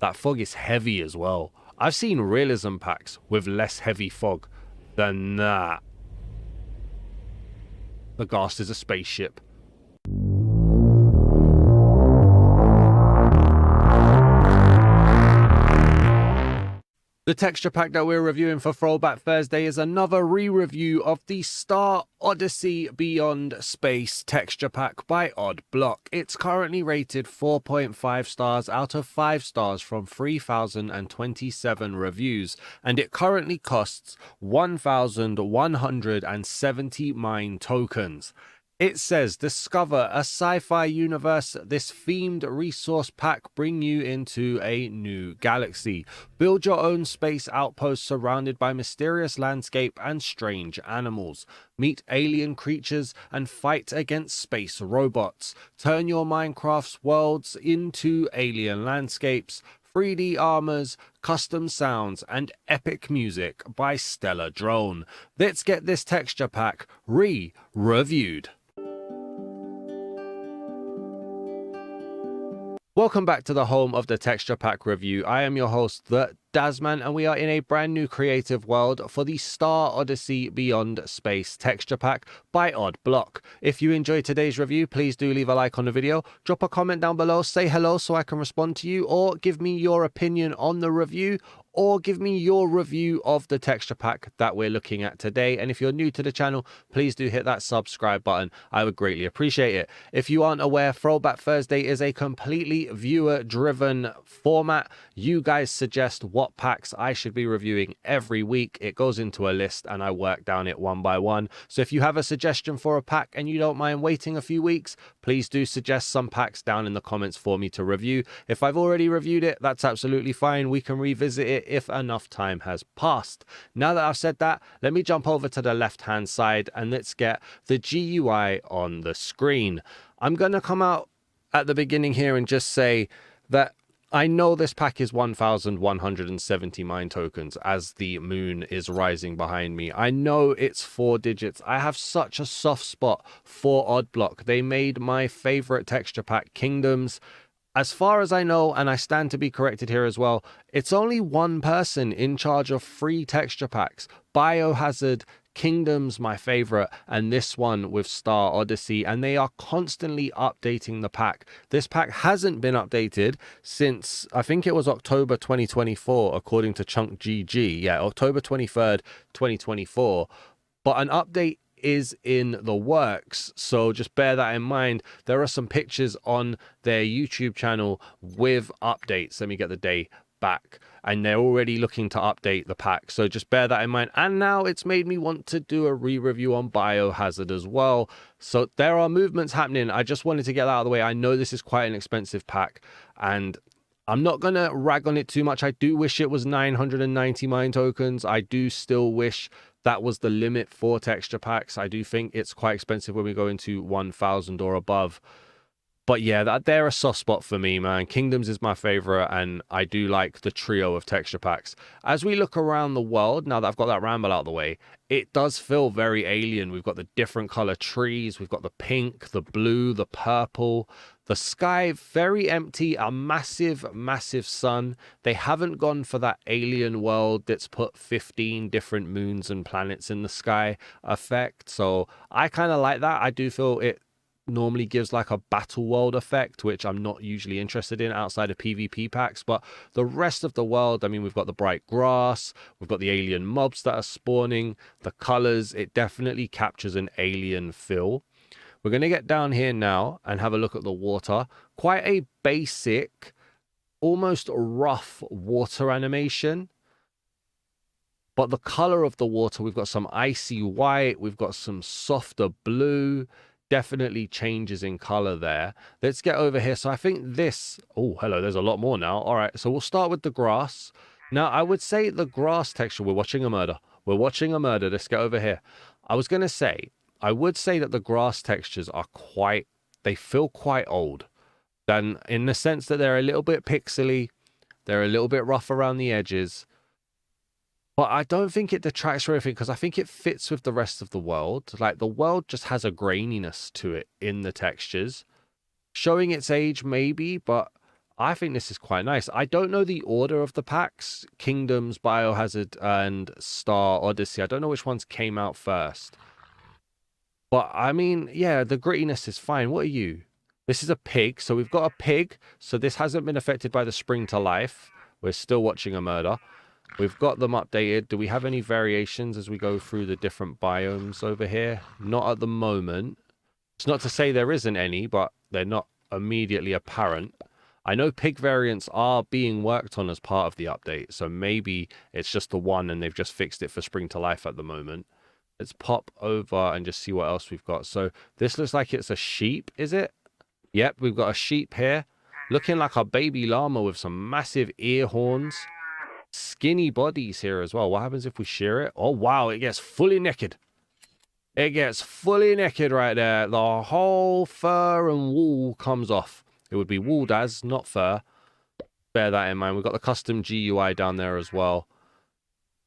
That fog is heavy as well. I've seen realism packs with less heavy fog than that. The ghast is a spaceship. The texture pack that we're reviewing for Throwback Thursday is another re-review of the Star Odyssey Beyond Space texture pack by Odd Block. It's currently rated 4.5 stars out of 5 stars from 3,027 reviews, and it currently costs 1,170 mine tokens. It says, discover a sci-fi universe. This themed resource pack bring you into a new galaxy. Build your own space outpost surrounded by mysterious landscape and strange animals. Meet alien creatures and fight against space robots. Turn your Minecraft's worlds into alien landscapes. 3D armors, custom sounds, and epic music by Stellar Drone. Let's get this texture pack reviewed. Welcome back to the home of the texture pack review. I am your host, the Dazman, and we are in a brand new creative world for the Star Odyssey Beyond Space texture pack by Odd Block. If you enjoyed today's review, please do leave a like on the video, drop a comment down below, say hello so I can respond to you, or give me your opinion on the review, or give me your review of the texture pack that we're looking at today. And if you're new to the channel, please do hit that subscribe button. I would greatly appreciate it. If you aren't aware, Throwback Thursday is a completely viewer-driven format. You guys suggest what packs I should be reviewing every week. It goes into a list and I work down it one by one. So if you have a suggestion for a pack and you don't mind waiting a few weeks, please do suggest some packs down in the comments for me to review. If I've already reviewed it, that's absolutely fine. We can revisit it if enough time has passed. Now that I've said that, let me jump over to the left hand side and let's get the GUI on the screen. I'm going to come out at the beginning here and just say that I know this pack is 1,170 mine tokens as the moon is rising behind me. I know it's 4 digits. I have such a soft spot for Odd Block. They made my favorite texture pack, Kingdoms. As far as I know, and I stand to be corrected here as well, it's only one person in charge of 3 texture packs. Biohazard, Kingdoms, my favorite, and this one with Star Odyssey, and they are constantly updating the pack. This pack hasn't been updated since, I think it was October 2024, according to Chunk GG. Yeah, October 23rd, 2024. But an update is in the works, so just bear that in mind. There are some pictures on their YouTube channel with updates. Let me get the day back, and they're already looking to update the pack, so just bear that in mind. And now it's made me want to do a re-review on Biohazard as well, so there are movements happening. I just wanted to get that out of the way. I know this is quite an expensive pack and I'm not going to rag on it too much. I do wish it was 990 mine tokens. I do still wish that was the limit for texture packs. I do think it's quite expensive when we go into 1,000 or above. But yeah, they're a soft spot for me, man. Kingdoms is my favorite, and I do like the trio of texture packs. As we look around the world, now that I've got that ramble out of the way, it does feel very alien. We've got the different color trees. We've got the pink, the blue, the purple. The sky, very empty, a massive, massive sun. They haven't gone for that alien world that's put 15 different moons and planets in the sky effect. So I kind of like that. I do feel it normally gives like a battle world effect, which I'm not usually interested in outside of PvP packs. But the rest of the world, I mean, we've got the bright grass, we've got the alien mobs that are spawning, the colors, it definitely captures an alien feel. We're going to get down here now and have a look at the water. Quite a basic, almost rough water animation. But the color of the water, we've got some icy white, we've got some softer blue. Definitely changes in color there. Let's get over here. So I think this, oh, hello, there's a lot more now. All right, so we'll start with the grass. Now, I would say the grass texture, we're watching a murder. We're watching a murder. Let's get over here. I would say that the grass textures are they feel quite old. Then in the sense that they're a little bit pixely, they're a little bit rough around the edges. But I don't think it detracts from everything because I think it fits with the rest of the world. Like the world just has a graininess to it in the textures. Showing its age maybe, but I think this is quite nice. I don't know the order of the packs, Kingdoms, Biohazard, and Star Odyssey. I don't know which ones came out first. But, I mean, yeah, the grittiness is fine. What are you? This is a pig. So we've got a pig. So this hasn't been affected by the spring to life. We're still watching a murder. We've got them updated. Do we have any variations as we go through the different biomes over here? Not at the moment. It's not to say there isn't any, but they're not immediately apparent. I know pig variants are being worked on as part of the update, so maybe it's just the one and they've just fixed it for spring to life at the moment. Let's pop over and just see what else we've got. So this looks like it's a sheep, is it? Yep, we've got a sheep here. Looking like a baby llama with some massive ear horns. Skinny bodies here as well. What happens if we shear it? Oh, wow, it gets fully naked. It gets fully naked right there. The whole fur and wool comes off. It would be wool, Daz, not fur. Bear that in mind. We've got the custom GUI down there as well.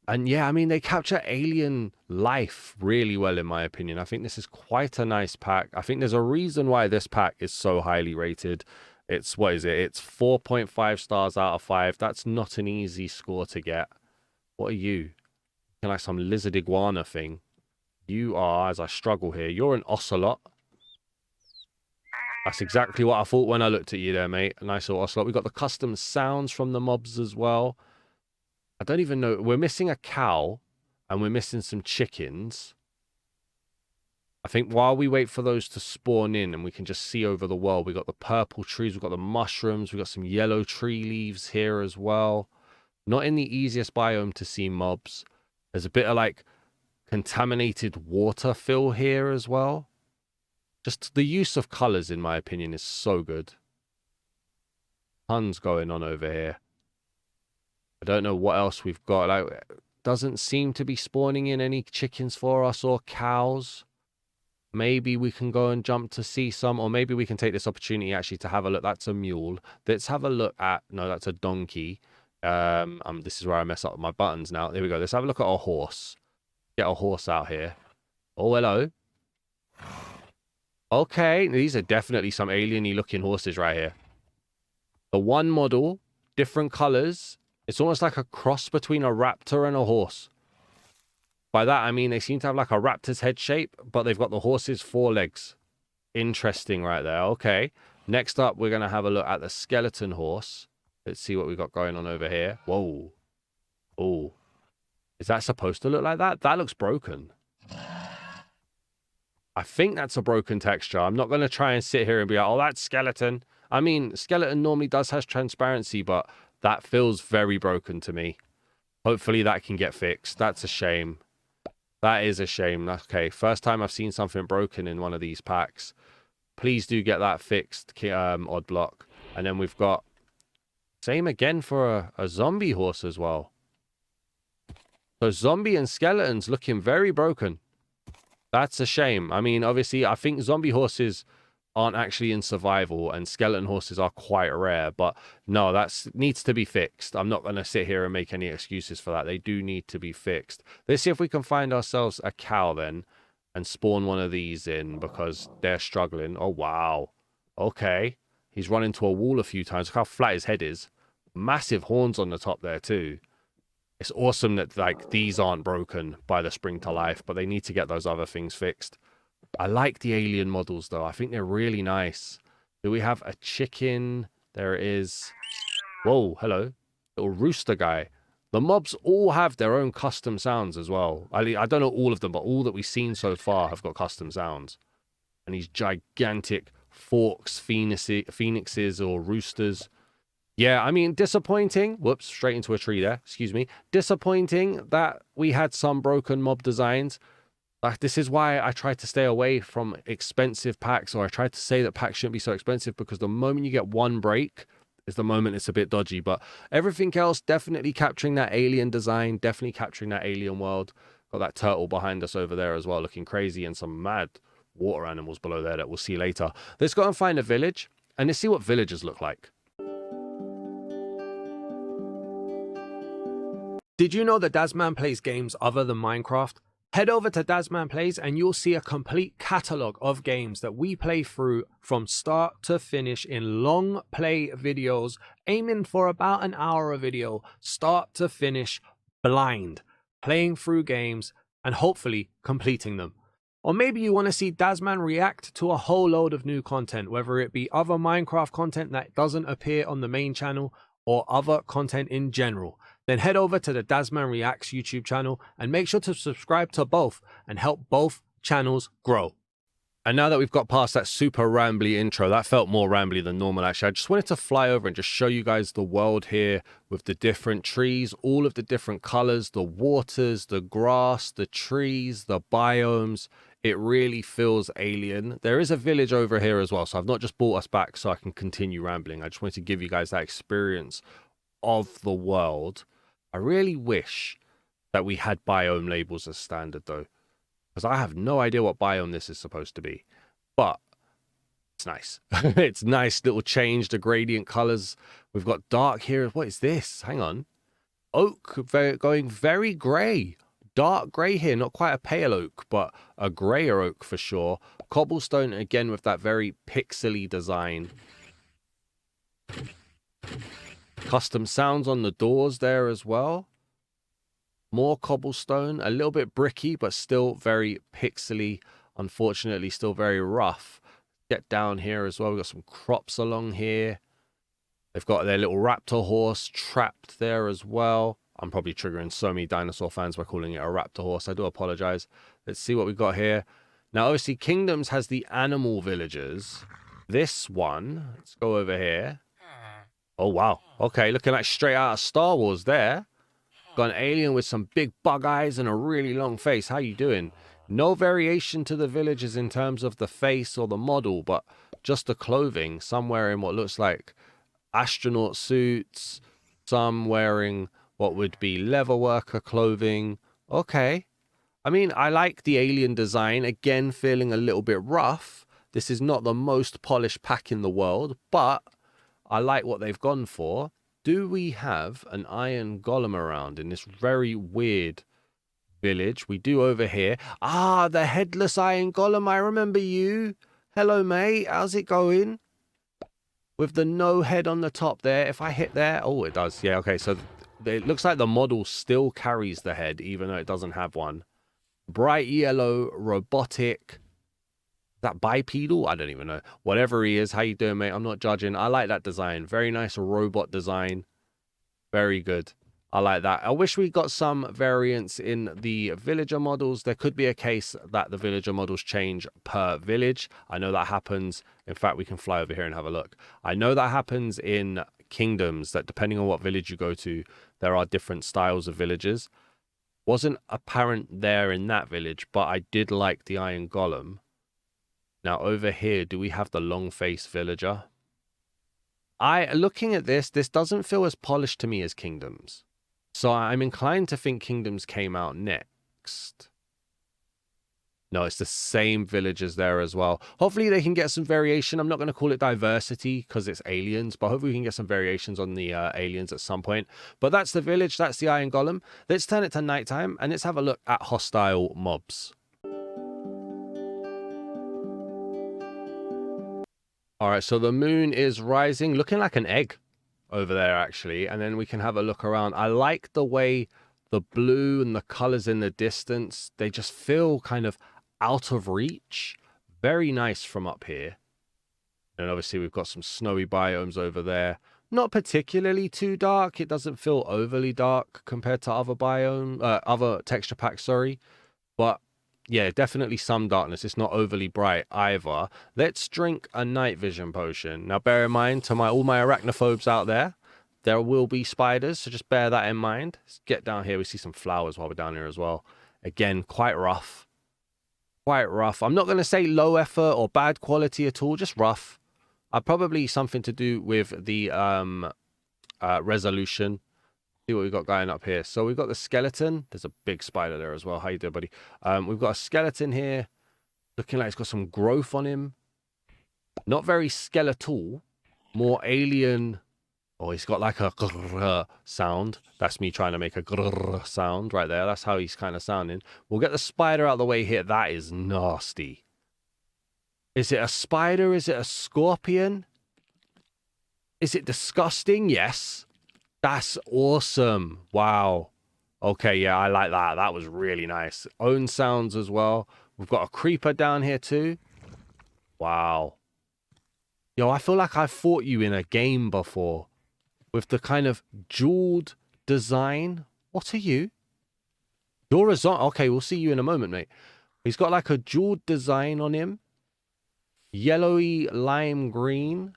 And yeah, I mean, they capture alien life really well, in my opinion. I think this is quite a nice pack. I think there's a reason why this pack is so highly rated. It's, what is it? It's 4.5 stars out of 5. That's not an easy score to get. What are you? You're like some lizard iguana thing. You are, as I struggle here, you're an ocelot. That's exactly what I thought when I looked at you there, mate. A nice little ocelot. We've got the custom sounds from the mobs as well. I don't even know. We're missing a cow and we're missing some chickens. I think while we wait for those to spawn in and we can just see over the world, we've got the purple trees, we've got the mushrooms, we've got some yellow tree leaves here as well. Not in the easiest biome to see mobs. There's a bit of like contaminated water fill here as well. Just the use of colors, in my opinion, is so good. Tons going on over here. I don't know what else we've got. Like, doesn't seem to be spawning in any chickens for us or cows. Maybe we can go and jump to see some, or maybe we can take this opportunity actually to have a look. That's a mule. Let's have a look at, no, that's a donkey. This is where I mess up my buttons now. There we go. Let's have a look at a horse. Get a horse out here. Oh, hello. Okay, these are definitely some alien-y looking horses right here. The one model, different colors. It's almost like a cross between a raptor and a horse. By that, I mean they seem to have like a raptor's head shape, but they've got the horse's forelegs. Interesting right there. Okay. Next up, we're going to have a look at the skeleton horse. Let's see what we've got going on over here. Whoa. Oh. Is that supposed to look like that? That looks broken. I think that's a broken texture. I'm not going to try and sit here and be like, oh, that's skeleton. I mean, skeleton normally does have transparency, but that feels very broken to me. Hopefully that can get fixed. That's a shame. That is a shame. Okay, first time I've seen something broken in one of these packs. Please do get that fixed, Odd Block. And then we've got same again for a zombie horse as well. So zombie and skeletons looking very broken. That's a shame. I mean, obviously, I think zombie horses aren't actually in survival and skeleton horses are quite rare, but no, that needs to be fixed. I'm not going to sit here and make any excuses for that. They do need to be fixed. Let's see if we can find ourselves a cow then and spawn one of these in because they're struggling. Oh, wow. Okay. He's run into a wall a few times. Look how flat his head is. Massive horns on the top there too. It's awesome that like these aren't broken by the spring to life, but they need to get those other things fixed. I like the alien models though. I think they're really nice. Do we have a chicken? There it is. Whoa, hello. Little rooster guy. The mobs all have their own custom sounds as well. I don't know all of them, but all that we've seen so far have got custom sounds. And these gigantic forks, phoenixes or roosters. Yeah, I mean, disappointing. Whoops, straight into a tree there. Excuse me. Disappointing that we had some broken mob designs. This is why I try to stay away from expensive packs, or I try to say that packs shouldn't be so expensive, because the moment you get one break is the moment it's a bit dodgy. But everything else, definitely capturing that alien design, definitely capturing that alien world. Got that turtle behind us over there as well, looking crazy, and some mad water animals below there that we'll see later. Let's go and find a village, and let's see what villagers look like. Did you know that Dazman plays games other than Minecraft? Head over to Dasman Plays and you'll see a complete catalogue of games that we play through from start to finish in long play videos, aiming for about an hour a video, start to finish, blind, playing through games and hopefully completing them. Or maybe you want to see Dasman react to a whole load of new content, whether it be other Minecraft content that doesn't appear on the main channel or other content in general. Then head over to the Dasman Reacts YouTube channel and make sure to subscribe to both and help both channels grow. And now that we've got past that super rambly intro, that felt more rambly than normal actually, I just wanted to fly over and just show you guys the world here with the different trees, all of the different colors, the waters, the grass, the trees, the biomes. It really feels alien. There is a village over here as well, so I've not just brought us back so I can continue rambling. I just wanted to give you guys that experience of the world. I really wish that we had biome labels as standard though, because I have no idea what biome this is supposed to be, but it's nice. It's nice little change, the gradient colors. We've got dark here. What is this? Hang on. Oak going very gray. Dark grey here, not quite a pale oak, but a greyer oak for sure. Cobblestone again with that very pixely design. Custom sounds on the doors there as well. More cobblestone, a little bit bricky, but still very pixely. Unfortunately, still very rough. Get down here as well. We've got some crops along here. They've got their little raptor horse trapped there as well. I'm probably triggering so many dinosaur fans by calling it a raptor horse. I do apologize. Let's see what we've got here. Now, obviously, Kingdoms has the animal villages. This one, let's go over here. Oh, wow. Okay, looking like straight out of Star Wars there. Got an alien with some big bug eyes and a really long face. How you doing? No variation to the villages in terms of the face or the model, but just the clothing. Some wearing what looks like astronaut suits. Some wearing what would be leather worker clothing. Okay. I mean, I like the alien design. Again, feeling a little bit rough. This is not the most polished pack in the world, but I like what they've gone for. Do we have an iron golem around in this very weird village? We do over here. Ah, the headless iron golem. I remember you. Hello, mate. How's it going? With the no head on the top there. If I hit there. Oh, it does. Yeah, okay. So it looks like the model still carries the head, even though it doesn't have one. Bright yellow, robotic. Is that bipedal? I don't even know. Whatever he is. How you doing, mate? I'm not judging. I like that design. Very nice robot design. Very good. I like that. I wish we got some variants in the villager models. There could be a case that the villager models change per village. I know that happens. In fact, we can fly over here and have a look. I know that happens in Kingdoms, that depending on what village you go to, there are different styles of villages. Wasn't apparent there in that village, but I did like the iron golem. Now over here, do we have the long face villager? Looking at this doesn't feel as polished to me as Kingdoms. So I'm inclined to think Kingdoms came out next. No, it's the same villagers there as well. Hopefully they can get some variation. I'm not going to call it diversity because it's aliens, but hopefully we can get some variations on the aliens at some point. But that's the village. That's the iron golem. Let's turn it to nighttime and let's have a look at hostile mobs. All right, so the moon is rising, looking like an egg over there, actually. And then we can have a look around. I like the way the blue and the colors in the distance, they just feel kind of out of reach. Very nice from up here. And obviously we've got some snowy biomes over there. Not particularly too dark. It doesn't feel overly dark compared to other other texture packs, sorry. But yeah, definitely some darkness. It's not overly bright either. Let's drink a night vision potion. Now, bear in mind, to all my arachnophobes out there, there will be spiders, so just bear that in mind. Let's get down here. We see some flowers while we're down here as well. Again, quite rough. Quite rough. I'm not going to say low effort or bad quality at all, just rough. Probably something to do with the resolution. See what we've got going up here. So we've got the skeleton. There's a big spider there as well. How you doing, buddy? We've got a skeleton here. Looking like it's got some growth on him. Not very skeletal. More alien Oh, he's got like a grrr sound. That's me trying to make a grrr sound right there. That's how he's kind of sounding. We'll get the spider out of the way here. That is nasty. Is it a spider? Is it a scorpion? Is it disgusting? Yes. That's awesome. Wow. Okay, yeah, I like that. That was really nice. Own sounds as well. We've got a creeper down here too. Wow. Yo, I feel like I've fought you in a game before. With the kind of jeweled design. What are you? You're a zombie. Okay, we'll see you in a moment, mate. He's got like a jeweled design on him. Yellowy lime green.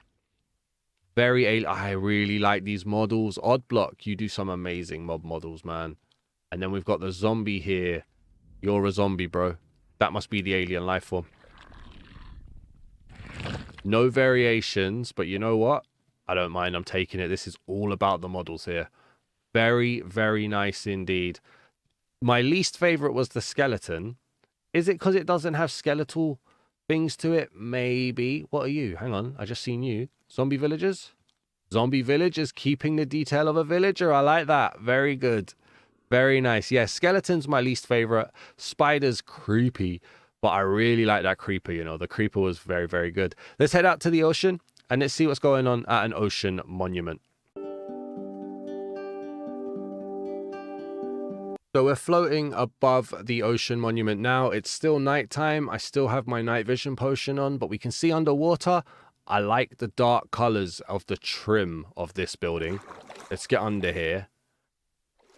I really like these models. Oddblock, you do some amazing mob models, man. And then we've got the zombie here. You're a zombie, bro. That must be the alien life form. No variations, but you know what? I don't mind. I'm taking it. This is all about the models here. Very, very nice indeed. My least favorite was the skeleton. Is it because it doesn't have skeletal things to it? Maybe. What are you? Hang on. I just seen you. Zombie villagers? Zombie villagers keeping the detail of a villager. I like that. Very good. Very nice. Yeah, skeleton's my least favorite. Spider's creepy. But I really like that creeper, you know. The creeper was very, very good. Let's head out to the ocean and let's see what's going on at an ocean monument. So we're floating above the ocean monument now. It's still nighttime. I still have my night vision potion on, but we can see underwater. I like the dark colors of the trim of this building. Let's get under here.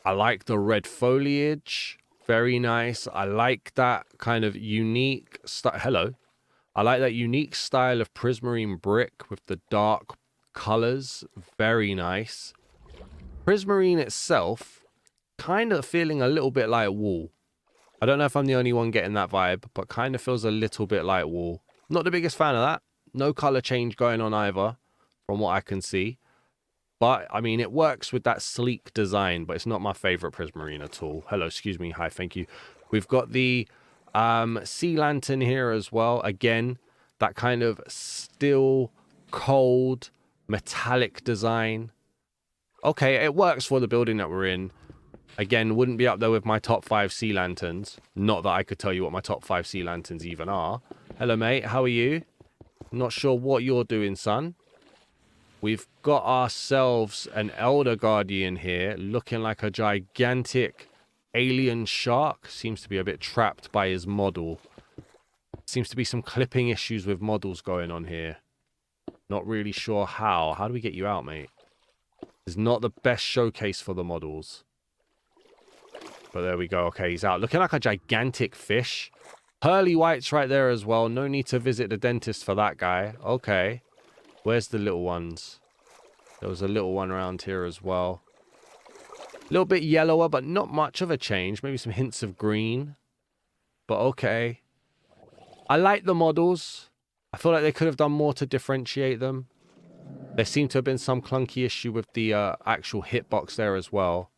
I like the red foliage. Very nice. I like that kind of unique style. Hello. I like that unique style of prismarine brick with the dark colors. Very nice. Prismarine itself, kind of feeling a little bit like wool. I don't know if I'm the only one getting that vibe, but kind of feels a little bit like wool. Not the biggest fan of that. No color change going on either, from what I can see. But, I mean, it works with that sleek design, but it's not my favorite prismarine at all. Hello, excuse me. Hi, thank you. We've got the sea lantern here as well. Again, that kind of still, cold, metallic design. Okay, it works for the building that we're in. Again, wouldn't be up there with my top 5 sea lanterns. Not that I could tell you what my top 5 sea lanterns even are. Hello, mate. How are you? Not sure what you're doing, son. We've got ourselves an Elder Guardian here, looking like a gigantic alien shark. Seems to be a bit trapped by his model. Seems to be some clipping issues with models going on here. Not really sure how. How do we get you out, mate? It's not the best showcase for the models. But there we go. Okay, he's out. Looking like a gigantic fish. Pearly whites right there as well. No need to visit the dentist for that guy. Okay. Where's the little ones? There was a little one around here as well. A little bit yellower, but not much of a change. Maybe some hints of green. But okay. I like the models. I feel like they could have done more to differentiate them. There seemed to have been some clunky issue with the actual hitbox there as well.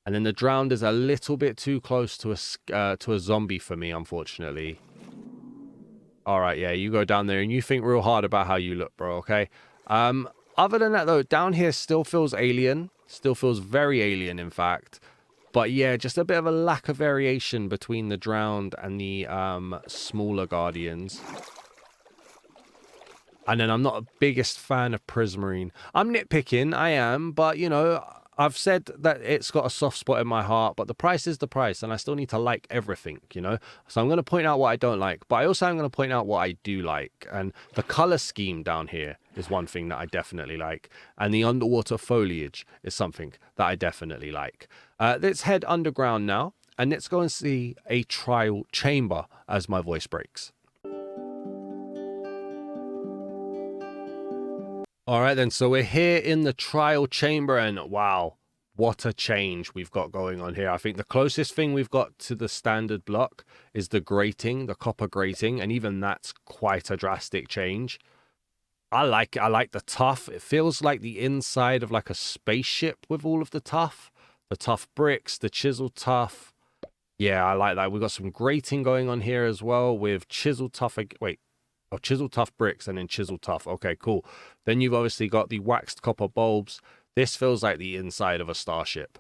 And then the drowned is a little bit too close to a zombie for me, unfortunately. Alright, yeah, you go down there and you think real hard about how you look, bro, okay? Other than that, though, down here still feels alien. Still feels very alien, in fact. But yeah, just a bit of a lack of variation between the drowned and the smaller guardians. And then I'm not a biggest fan of prismarine. I'm nitpicking, I am, but, you know, I've said that it's got a soft spot in my heart, but the price is the price, and I still need to like everything, you know? So I'm going to point out what I don't like, but I also am going to point out what I do like. And the color scheme down here is one thing that I definitely like. And the underwater foliage is something that I definitely like. Let's head underground now, and let's go and see a trial chamber as my voice breaks. All right, then. So we're here in the trial chamber, and wow, what a change we've got going on here. I think the closest thing we've got to the standard block is the grating, the copper grating, and even that's quite a drastic change. I like the tuff. It feels like the inside of like a spaceship with all of the tuff bricks, the chisel tuff. Yeah, I like that. We've got some grating going on here as well with chisel tuff. Wait, Oh, chisel tough bricks and then chisel tough. Okay, cool. Then you've obviously got the waxed copper bulbs. This feels like the inside of a starship.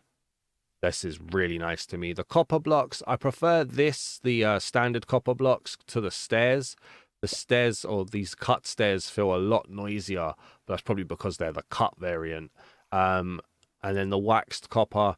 This is really nice to me. The copper blocks, I prefer this, the standard copper blocks, to the stairs. The stairs, or these cut stairs, feel a lot noisier, but that's probably because they're the cut variant. And then the waxed copper,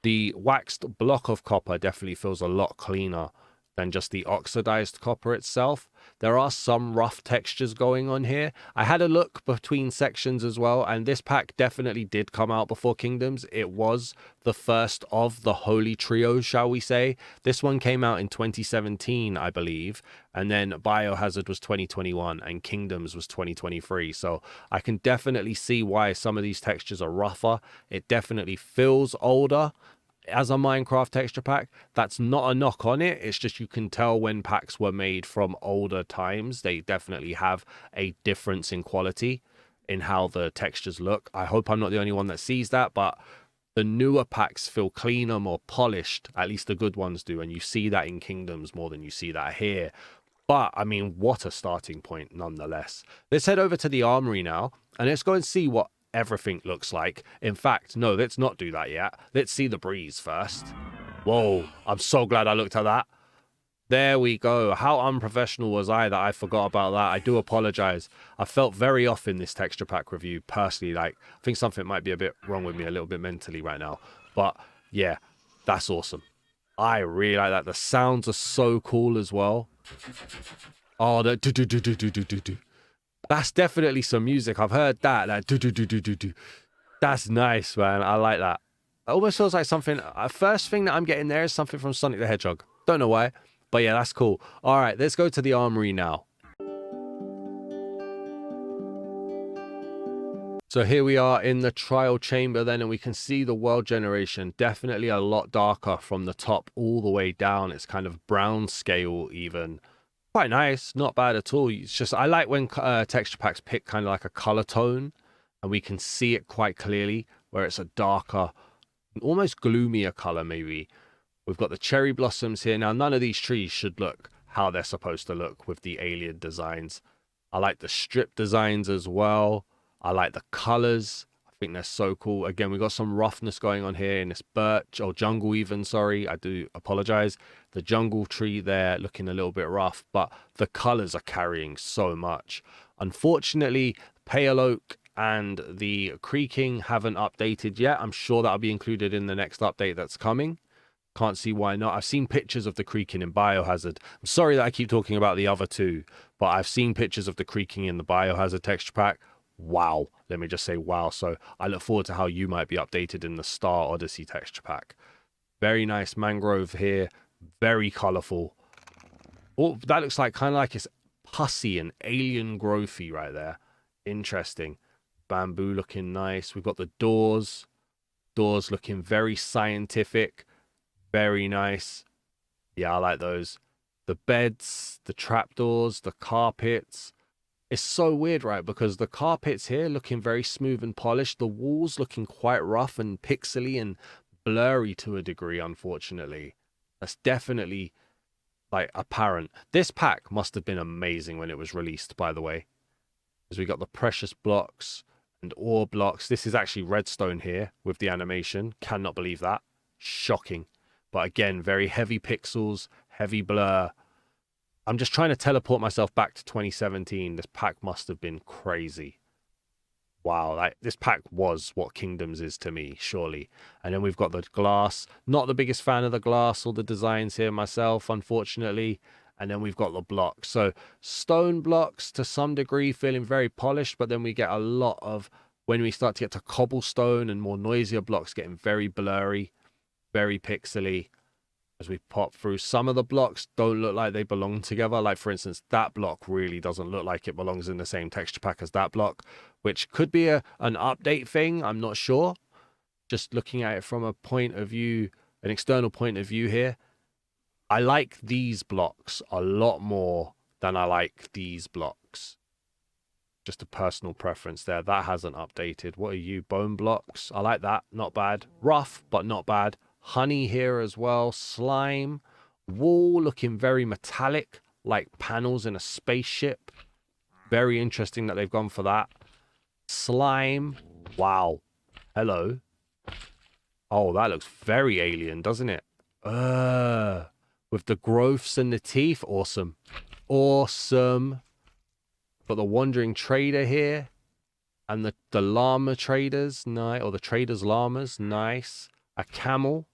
the waxed block of copper definitely feels a lot cleaner than just the oxidized copper itself. There are some rough textures going on here. I had a look between sections as well, and this pack definitely did come out before Kingdoms. It was the first of the Holy Trio, shall we say. This one came out in 2017, I believe, and then Biohazard was 2021 and Kingdoms was 2023. So I can definitely see why some of these textures are rougher. It definitely feels older as a Minecraft texture pack. That's not a knock on it. It's just you can tell when packs were made from older times. They definitely have a difference in quality in how the textures look. I hope I'm not the only one that sees that, but the newer packs feel cleaner, more polished. At least the good ones do. And you see that in Kingdoms more than you see that here. But, I mean, what a starting point nonetheless. Let's head over to the Armoury now, and let's go and see what everything looks like. In fact, no, let's not do that yet. Let's see the breeze first. Whoa, I'm so glad I looked at that. There we go. How unprofessional was I that I forgot about that? I do apologize. I felt very off in this texture pack review personally. Like, I think something might be a bit wrong with me a little bit mentally right now. But yeah, that's awesome. I really like that. The sounds are so cool as well. Oh, the do do do do do do do do. That's definitely some music. I've heard that. Like, do do do do do do. That's nice, man. I like that. It almost feels like something. First thing that I'm getting there is something from Sonic the Hedgehog. Don't know why, but yeah, that's cool. All right, let's go to the Armoury now. So here we are in the trial chamber then, and we can see the world generation. Definitely a lot darker from the top all the way down. It's kind of brown scale even. Quite nice, not bad at all. It's just, I like when texture packs pick kind of like a color tone and we can see it quite clearly, where it's a darker, almost gloomier color maybe. We've got the cherry blossoms here. Now, none of these trees should look how they're supposed to look with the alien designs. I like the strip designs as well. I like the colors. I think they're so cool. Again, we've got some roughness going on here in this birch, or jungle even, sorry. I do apologize. The jungle tree there looking a little bit rough, but the colors are carrying so much. Unfortunately, pale oak and the creaking haven't updated yet. I'm sure that'll be included in the next update that's coming. Can't see why not. I've seen pictures of the creaking in Biohazard. I'm sorry that I keep talking about the other two, but I've seen pictures of the creaking in the Biohazard texture pack. Wow. Let me just say wow. So I look forward to how you might be updated in the Star Odyssey texture pack. Very nice mangrove here. Very colorful. Oh, that looks like kind of like it's pussy and alien growthy right there. Interesting. Bamboo looking nice. We've got the doors. Doors looking very scientific. Very nice. Yeah, I like those. The beds, the trapdoors, the carpets. It's so weird, right? Because the carpets here looking very smooth and polished. The walls looking quite rough and pixely and blurry to a degree, unfortunately. That's definitely, like, apparent. This pack must have been amazing when it was released, by the way. Because we got the precious blocks and ore blocks. This is actually redstone here with the animation. Cannot believe that. Shocking. But again, very heavy pixels, heavy blur. I'm just trying to teleport myself back to 2017. This pack must have been crazy. Wow, like, this pack was what Kingdoms is to me, surely. And then we've got the glass. Not the biggest fan of the glass or the designs here myself, unfortunately. And then we've got the blocks. So stone blocks to some degree feeling very polished, but then we get a lot of, when we start to get to cobblestone and more noisier blocks, getting very blurry, very pixely. As we pop through, some of the blocks don't look like they belong together. Like, for instance, that block really doesn't look like it belongs in the same texture pack as that block, which could be an update thing. I'm not sure. Just looking at it from a point of view, an external point of view here, I like these blocks a lot more than I like these blocks. Just a personal preference there. That hasn't updated. What are you? Bone blocks? I like that. Not bad. Rough, but not bad. Honey here as well. Slime. Wall looking very metallic, like panels in a spaceship. Very interesting that they've gone for that. Slime. Wow. Hello. Oh, that looks very alien, doesn't it? With the growths and the teeth. Awesome. Awesome. Got the wandering trader here. And the llama traders. Nice. Or the traders llamas. Nice. A camel.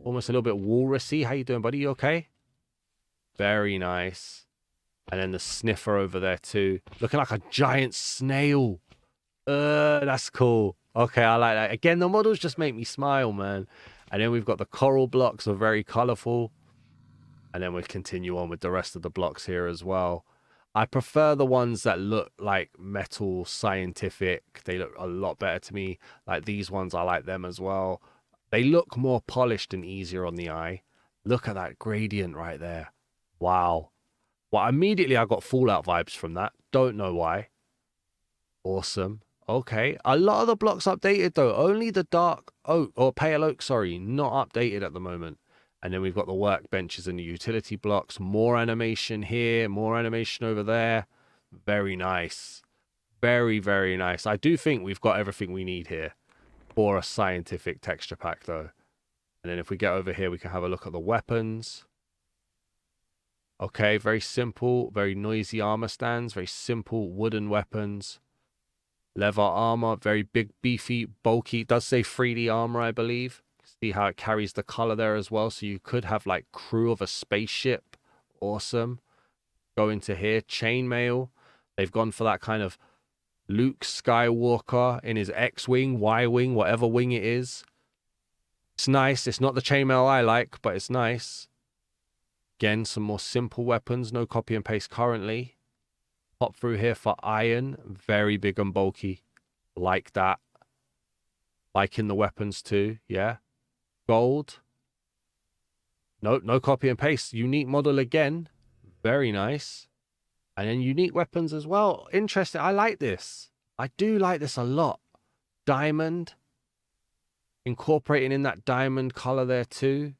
Almost a little bit walrusy. How you doing, buddy? You okay? Very nice. And then the sniffer over there too. Looking like a giant snail. That's cool. Okay, I like that. Again, the models just make me smile, man. And then we've got the coral blocks are very colorful. And then we continue on with the rest of the blocks here as well. I prefer the ones that look like metal scientific. They look a lot better to me. Like these ones, I like them as well. They look more polished and easier on the eye. Look at that gradient right there. Wow. Well, immediately I got Fallout vibes from that. Don't know why. Awesome. Okay. A lot of the blocks updated though. Only the dark oak or pale oak, sorry, not updated at the moment. And then we've got the workbenches and the utility blocks. More animation here, more animation over there. Very nice. Very, very nice. I do think we've got everything we need here for a scientific texture pack though. And then if we get over here, we can have a look at the weapons. Okay, very simple, very noisy armor stands, very simple wooden weapons. Leather armor, very big, beefy, bulky. It does say 3D armor, I believe. See how it carries the color there as well. So you could have like crew of a spaceship. Awesome. Go into here, chainmail. They've gone for that kind of Luke Skywalker in his X-Wing, Y-Wing, whatever wing it is. It's nice. It's not the chainmail I like, but it's nice. Again, some more simple weapons. No copy and paste currently. Pop through here for iron. Very big and bulky. Like that. Like in the weapons too. Yeah. Gold. Nope, no copy and paste. Unique model again. Very nice. And then unique weapons as well. Interesting. I like this. I do like this a lot. Diamond. Incorporating in that diamond color there too.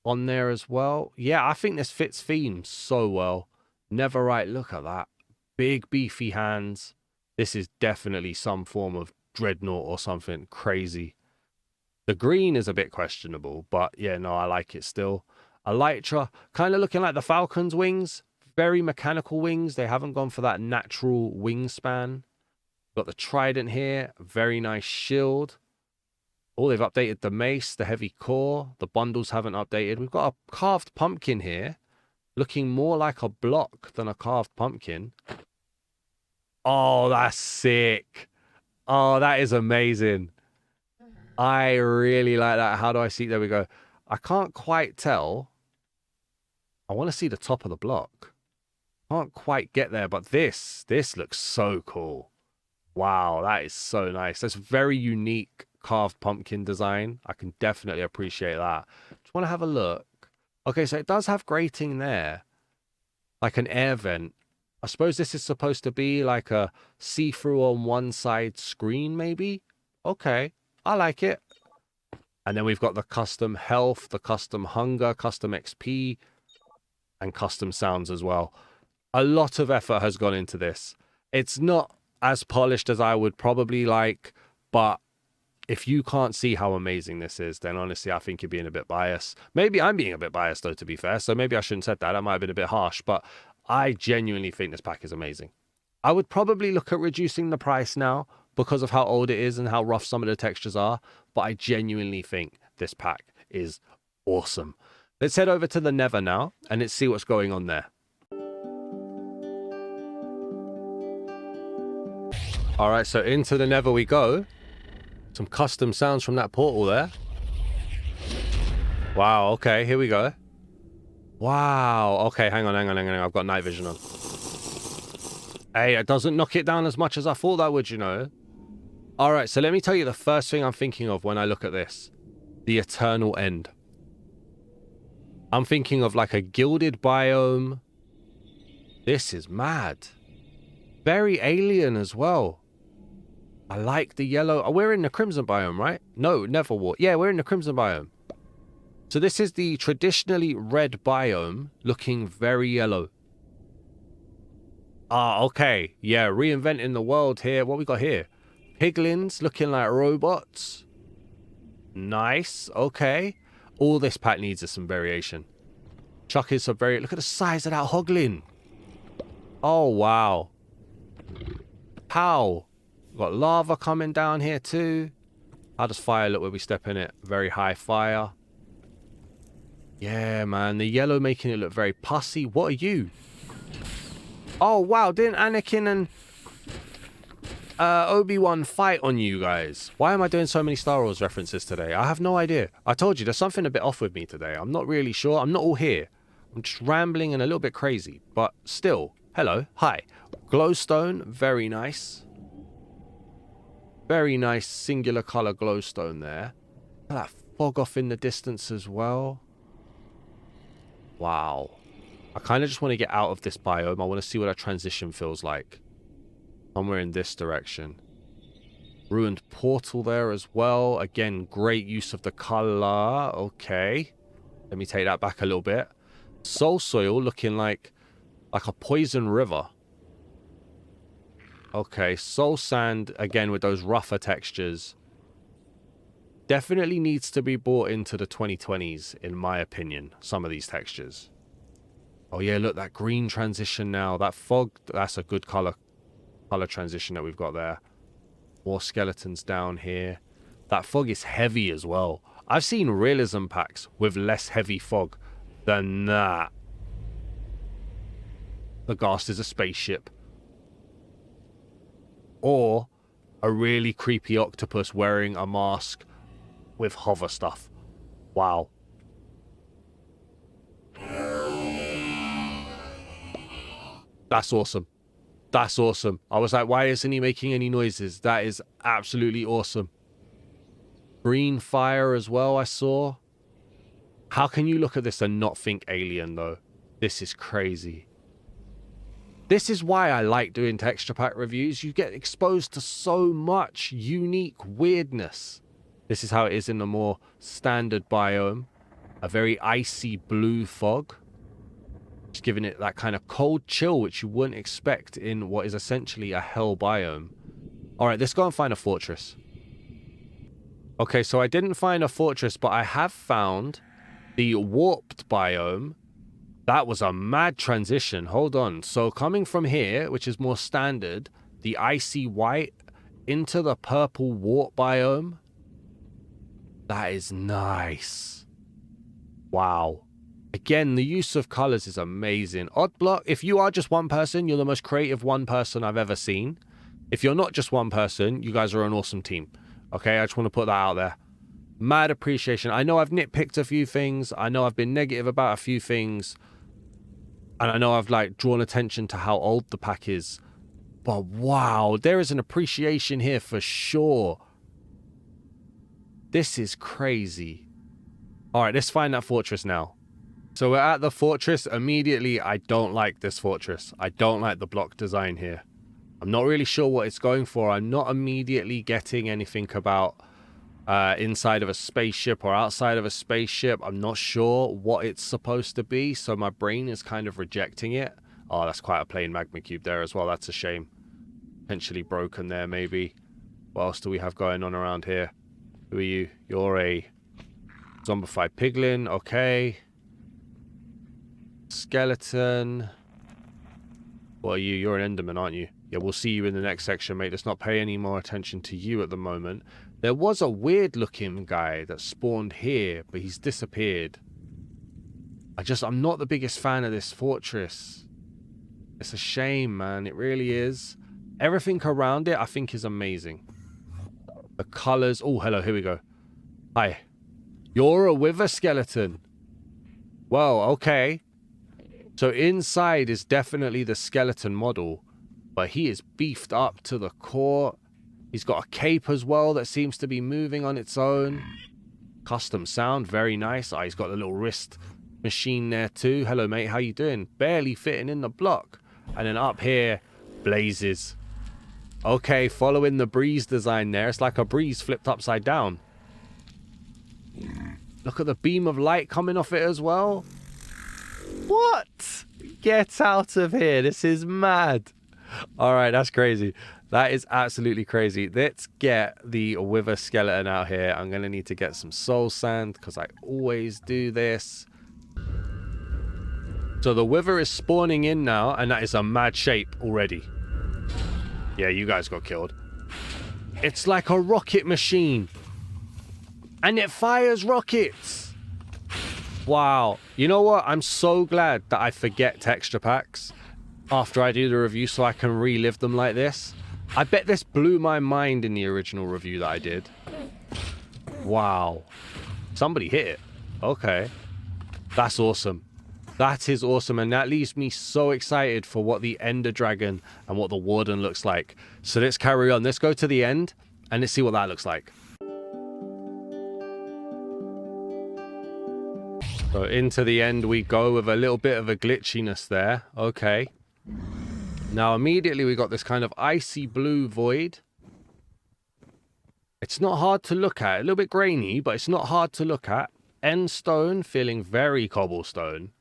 On there as well. Yeah, I think this fits theme so well. Neverite, look at that. Big beefy hands. This is definitely some form of dreadnought or something crazy. The green is a bit questionable, but yeah, no, I like it still. Elytra, kind of looking like the Falcon's wings. Very mechanical wings. They haven't gone for that natural wingspan. Got the trident here. Very nice shield. Oh, they've updated the mace, the heavy core. The bundles haven't updated. We've got a carved pumpkin here. Looking more like a block than a carved pumpkin. Oh, that's sick. Oh, that is amazing. I really like that. How do I see? There we go. I can't quite tell. I want to see the top of the block. Can't quite get there, but this looks so cool. Wow, that is so nice. That's very unique carved pumpkin design. I can definitely appreciate that. Just want to have a look. Okay, so it does have grating there. Like an air vent. I suppose this is supposed to be like a see-through on one side screen, maybe? Okay, I like it. And then we've got the custom health, the custom hunger, custom XP, and custom sounds as well. A lot of effort has gone into this. It's not as polished as I would probably like, but if you can't see how amazing this is, then honestly, I think you're being a bit biased. Maybe I'm being a bit biased, though, to be fair. So maybe I shouldn't have said that. That might have been a bit harsh, but I genuinely think this pack is amazing. I would probably look at reducing the price now because of how old it is and how rough some of the textures are. But I genuinely think this pack is awesome. Let's head over to the Nether now and let's see what's going on there. All right, so into the Nether we go. Some custom sounds from that portal there. Wow, okay, here we go. Wow, okay, hang on. I've got night vision on. Hey, it doesn't knock it down as much as I thought that would, you know. All right, so let me tell you the first thing I'm thinking of when I look at this. The eternal end. I'm thinking of like a gilded biome. This is mad. Very alien as well. I like the yellow. Oh, we're in the crimson biome, right? No, Netherwart. Yeah, we're in the crimson biome. So this is the traditionally red biome looking very yellow. Ah, okay. Yeah, reinventing the world here. What we got here? Piglins looking like robots. Nice. Okay. All this pack needs is some variation. Chuck is some very... Look at the size of that hoglin. Oh, wow. How? Got lava coming down here too. How does fire look when we step in it? Very high fire. Yeah, man. The yellow making it look very pussy. What are you? Oh, wow. Didn't Anakin and Obi-Wan fight on you guys? Why am I doing so many Star Wars references today? I have no idea. I told you, there's something a bit off with me today. I'm not really sure. I'm not all here. I'm just rambling and a little bit crazy. But still, hello. Hi. Glowstone. Very nice. Very nice singular color glowstone there. Look at that fog off in the distance as well. Wow. I kind of just want to get out of this biome. I want to see what a transition feels like. Somewhere in this direction. Ruined portal there as well. Again, great use of the color. Okay. Let me take that back a little bit. Soul soil looking like a poison river. Okay, soul sand, again, with those rougher textures. Definitely needs to be brought into the 2020s, in my opinion, some of these textures. Oh yeah, look, that green transition now. That fog, that's a good color transition that we've got there. More skeletons down here. That fog is heavy as well. I've seen realism packs with less heavy fog than that. The ghast is a spaceship. Or a really creepy octopus wearing a mask with hover stuff. Wow. That's awesome. That's awesome. I was like, why isn't he making any noises? That is absolutely awesome. Green fire as well, I saw. How can you look at this and not think alien, though? This is crazy. This is why I like doing texture pack reviews. You get exposed to so much unique weirdness. This is how it is in the more standard biome. A very icy blue fog. Just giving it that kind of cold chill which you wouldn't expect in what is essentially a hell biome. Alright, let's go and find a fortress. Okay, so I didn't find a fortress, but I have found the warped biome. That was a mad transition. Hold on. So coming from here, which is more standard, the icy white into the purple warp biome. That is nice. Wow. Again, the use of colors is amazing. Oddblock, if you are just one person, you're the most creative one person I've ever seen. If you're not just one person, you guys are an awesome team. Okay, I just want to put that out there. Mad appreciation. I know I've nitpicked a few things. I know I've been negative about a few things. And I know I've like drawn attention to how old the pack is. But wow, there is an appreciation here for sure. This is crazy. Alright, let's find that fortress now. So we're at the fortress. Immediately, I don't like this fortress. I don't like the block design here. I'm not really sure what it's going for. I'm not immediately getting anything about inside of a spaceship or outside of a spaceship. I'm not sure what it's supposed to be, so my brain is kind of rejecting it. Oh, that's quite a plain magma cube there as well. That's a shame. Potentially broken there, maybe. What else do we have going on around here? Who are you? You're a zombified piglin. Okay. Skeleton. What are you? You're an enderman, aren't you? Yeah, we'll see you in the next section, mate. Let's not pay any more attention to you at the moment. There was a weird-looking guy that spawned here, but he's disappeared. I'm not the biggest fan of this fortress. It's a shame, man. It really is. Everything around it, I think, is amazing. The colors. Oh, hello. Here we go. Hi. You're a wither skeleton. Well, okay. So inside is definitely the skeleton model, but he is beefed up to the core. He's got a cape as well that seems to be moving on its own. Custom sound, very nice. Oh, he's got a little wrist machine there too. Hello, mate, how you doing? Barely fitting in the block. And then up here, blazes. Okay, following the breeze design there. It's like a breeze flipped upside down. Look at the beam of light coming off it as well. What? Get out of here. This is mad. All right, that's crazy. That is absolutely crazy. Let's get the Wither skeleton out here. I'm going to need to get some soul sand because I always do this. So the Wither is spawning in now, and that is a mad shape already. Yeah, you guys got killed. It's like a rocket machine. And it fires rockets. Wow. You know what? I'm so glad that I forget texture packs after I do the review so I can relive them like this. I bet this blew my mind in the original review that I did. Wow. Somebody hit it. Okay. That's awesome. That is awesome. And that leaves me so excited for what the Ender Dragon and what the Warden looks like. So let's carry on. Let's go to the end and let's see what that looks like. So into the end we go with a little bit of a glitchiness there. Okay. Now immediately we got this kind of icy blue void. It's not hard to look at. A little bit grainy, but it's not hard to look at. End stone feeling very cobblestone.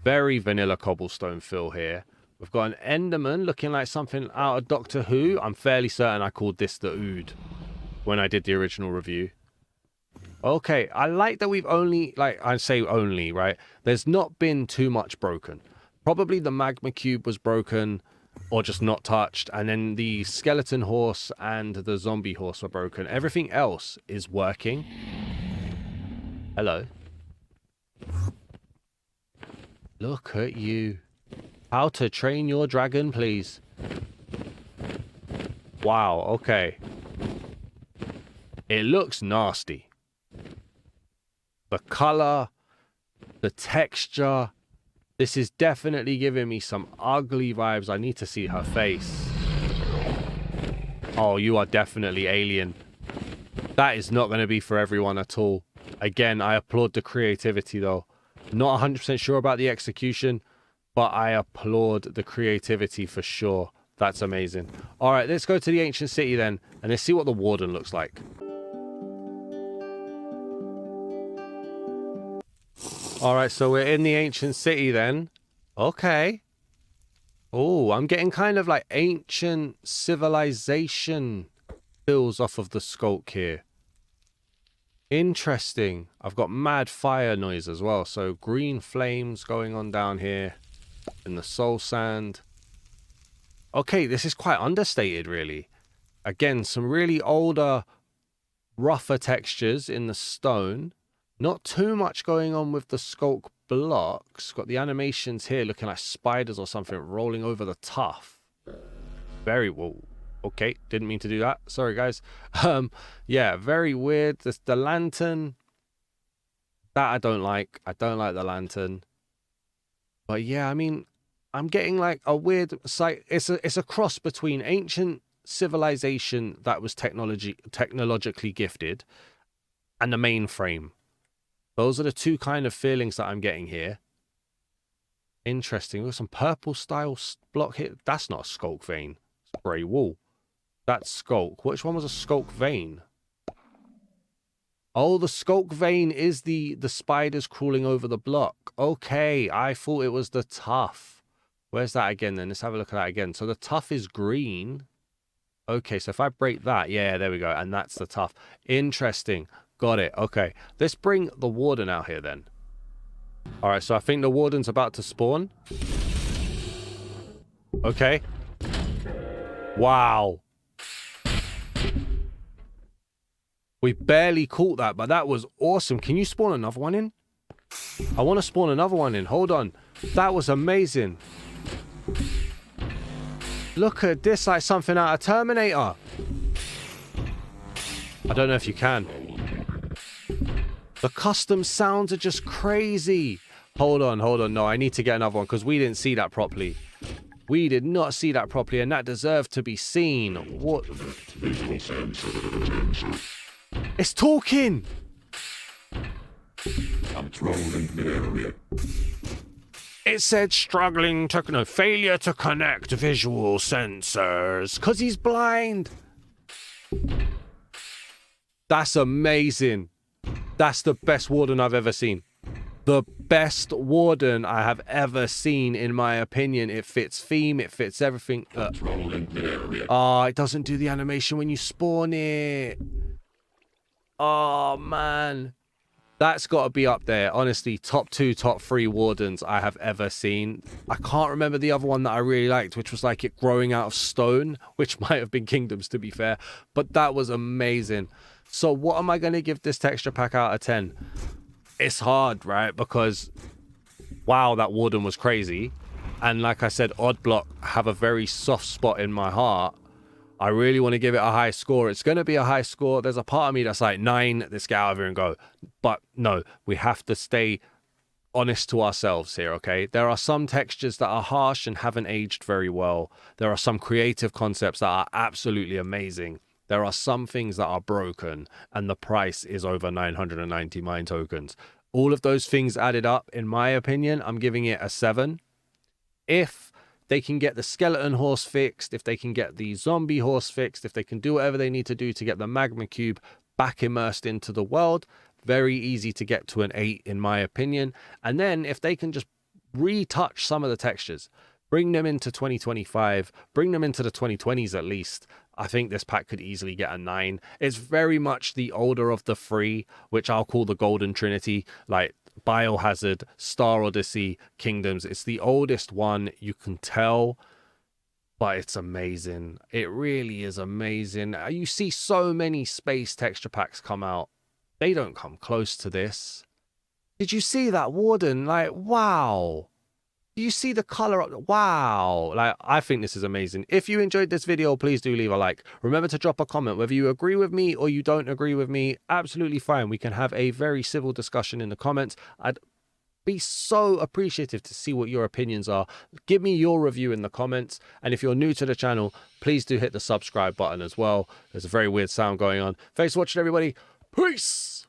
Very vanilla cobblestone feel here. We've got an Enderman looking like something out of Doctor Who. I'm fairly certain I called this the Ood when I did the original review. Okay, I like that we've only, like I say only, right? There's not been too much broken. Probably the magma cube was broken or just not touched. And then the skeleton horse and the zombie horse were broken. Everything else is working. Hello. Look at you. How to train your dragon, please. Wow, okay. It looks nasty. The color, the texture. This is definitely giving me some ugly vibes. I need to see her face. Oh, you are definitely alien. That is not going to be for everyone at all. Again, I applaud the creativity though. Not 100% sure about the execution, but I applaud the creativity for sure. That's amazing. All right, let's go to the ancient city then, and let's see what the Warden looks like. All right, so we're in the ancient city then. Okay. Oh, I'm getting kind of like ancient civilization feels off of the sculk here. Interesting. I've got mad fire noise as well. So green flames going on down here in the soul sand. Okay, this is quite understated really. Again, some really older, rougher textures in the stone. Not too much going on with the sculk blocks. Got the animations here looking like spiders or something rolling over the tuff. Very, whoa. Okay, didn't mean to do that. Sorry, guys. Yeah, very weird. The lantern. That I don't like. I don't like the lantern. But yeah, I mean, I'm getting like a weird sight. It's a cross between ancient civilization that was technologically gifted and the mainframe. Those are the two kind of feelings that I'm getting here. Interesting. We've got some purple style block here. That's not a sculk vein. It's grey wool. That's sculk. Which one was a sculk vein? Oh, the sculk vein is the spiders crawling over the block. Okay, I thought it was the tuff. Where's that again then? Let's have a look at that again. So the tuff is green. Okay, so if I break that, yeah, there we go. And that's the tuff. Interesting. Got it. Okay, let's bring the Warden out here then. All right, so I think the Warden's about to spawn. Okay. Wow. We barely caught that, but that was awesome. Can you spawn another one in? I want to spawn another one in. Hold on. That was amazing. Look at this, like something out of Terminator. I don't know if you can. The custom sounds are just crazy. Hold on. No, I need to get another one because we didn't see that properly. We did not see that properly, and that deserved to be seen. What? It's talking. It said struggling to, no, failure to connect visual sensors because he's blind. That's amazing. That's the best Warden I've ever seen. The best Warden I have ever seen, in my opinion. It fits theme, it fits everything. Oh, it doesn't do the animation when you spawn it. Oh, man. That's got to be up there. Honestly, top 2, top 3 Wardens I have ever seen. I can't remember the other one that I really liked, which was like it growing out of stone, which might have been Kingdoms, to be fair. But that was amazing. So what am I going to give this texture pack out of 10? It's hard, right? Because, wow, that Warden was crazy. And like I said, Oddblock have a very soft spot in my heart. I really want to give it a high score. It's going to be a high score. There's a part of me that's like, 9, let's get out of here and go. But no, we have to stay honest to ourselves here, okay? There are some textures that are harsh and haven't aged very well. There are some creative concepts that are absolutely amazing. There are some things that are broken, and the price is over 990 mine tokens. All of those things added up, in my opinion, I'm giving it a 7. If they can get the skeleton horse fixed, if they can get the zombie horse fixed, if they can do whatever they need to do to get the magma cube back immersed into the world, very easy to get to an 8, in my opinion. And then if they can just retouch some of the textures, bring them into 2025, bring them into the 2020s at least, I think this pack could easily get a 9. It's very much the older of the 3, which I'll call the Golden Trinity, like Biohazard, Star Odyssey, Kingdoms. It's the oldest one, you can tell, but it's amazing. It really is amazing. You see so many space texture packs come out. They don't come close to this. Did you see that Warden? Like, wow. Do you see the color? Wow. Like, I think this is amazing. If you enjoyed this video, please do leave a like. Remember to drop a comment. Whether you agree with me or you don't agree with me, absolutely fine. We can have a very civil discussion in the comments. I'd be so appreciative to see what your opinions are. Give me your review in the comments. And if you're new to the channel, please do hit the subscribe button as well. There's a very weird sound going on. Thanks for watching, everybody. Peace.